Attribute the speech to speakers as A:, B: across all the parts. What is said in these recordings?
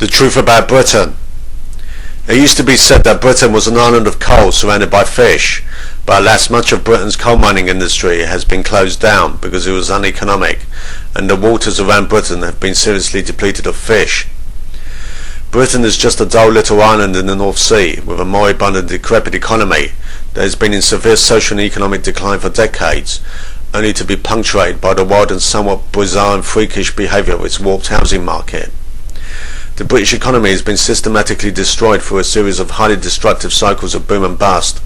A: The truth about Britain. It used to be said that Britain was an island of coal surrounded by fish, but alas, much of Britain's coal mining industry has been closed down because it was uneconomic, and the waters around Britain have been seriously depleted of fish. Britain is just a dull little island in the North Sea with a moribund and decrepit economy that has been in severe social and economic decline for decades, only to be punctuated by the wild and somewhat bizarre and freakish behaviour of its warped housing market. The British economy has been systematically destroyed through a series of highly destructive cycles of boom and bust,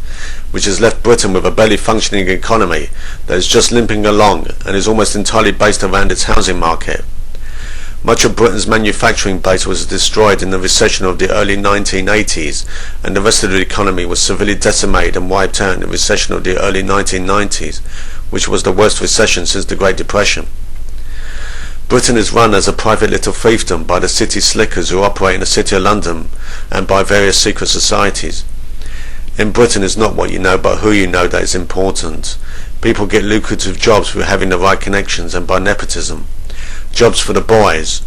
A: which has left Britain with a barely functioning economy that is just limping along and is almost entirely based around its housing market. Much of Britain's manufacturing base was destroyed in the recession of the early 1980s, and the rest of the economy was severely decimated and wiped out in the recession of the early 1990s, which was the worst recession since the Great Depression. Britain is run as a private little fiefdom by the city slickers who operate in the City of London and by various secret societies. In Britain, it's not what you know but who you know that is important. People get lucrative jobs through having the right connections and by nepotism. Jobs for the boys.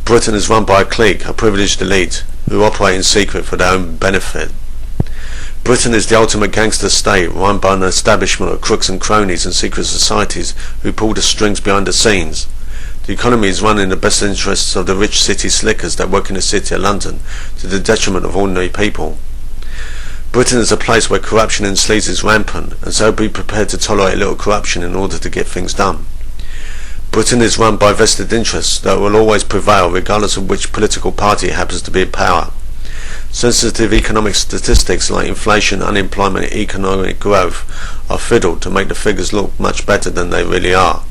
A: Britain is run by a clique, a privileged elite, who operate in secret for their own benefit. Britain is the ultimate gangster state, run by an establishment of crooks and cronies and secret societies who pull the strings behind the scenes. The economy is run in the best interests of the rich city slickers that work in the City of London, to the detriment of ordinary people. Britain is a place where corruption and sleaze is rampant, and so be prepared to tolerate a little corruption in order to get things done. Britain is run by vested interests that will always prevail regardless of which political party happens to be in power. Sensitive economic statistics like inflation, unemployment and economic growth are fiddled to make the figures look much better than they really are.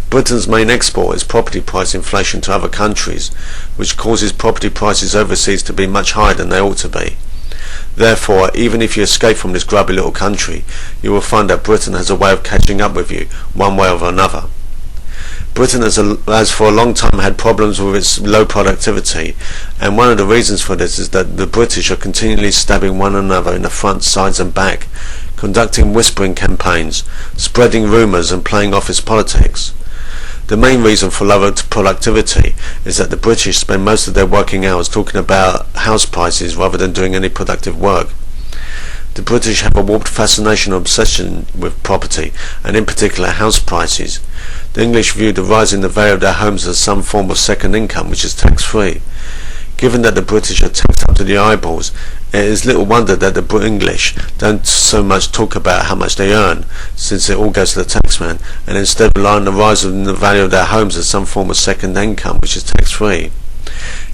A: Britain's main export is property price inflation to other countries, which causes property prices overseas to be much higher than they ought to be. Therefore, even if you escape from this grubby little country, you will find that Britain has a way of catching up with you, one way or another. Britain has for a long time had problems with its low productivity, and one of the reasons for this is that the British are continually stabbing one another in the front, sides and back, conducting whispering campaigns, spreading rumours and playing office politics. The main reason for lower productivity is that the British spend most of their working hours talking about house prices rather than doing any productive work. The British have a warped fascination and obsession with property, and in particular house prices. The English view the rise in the value of their homes as some form of second income which is tax-free. Given that the British are taxed up to the eyeballs, it is little wonder that the English don't so much talk about how much they earn, since it all goes to the taxman, and instead rely on the rise in the value of their homes as some form of second income which is tax-free.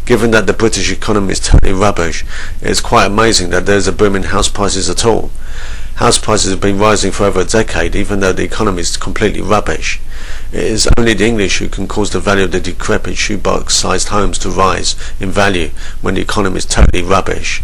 A: Given that the British economy is totally rubbish, it is quite amazing that there is a boom in house prices at all. House prices have been rising for over a decade, even though the economy is completely rubbish. It is only the English who can cause the value of the decrepit shoebox-sized homes to rise in value when the economy is totally rubbish.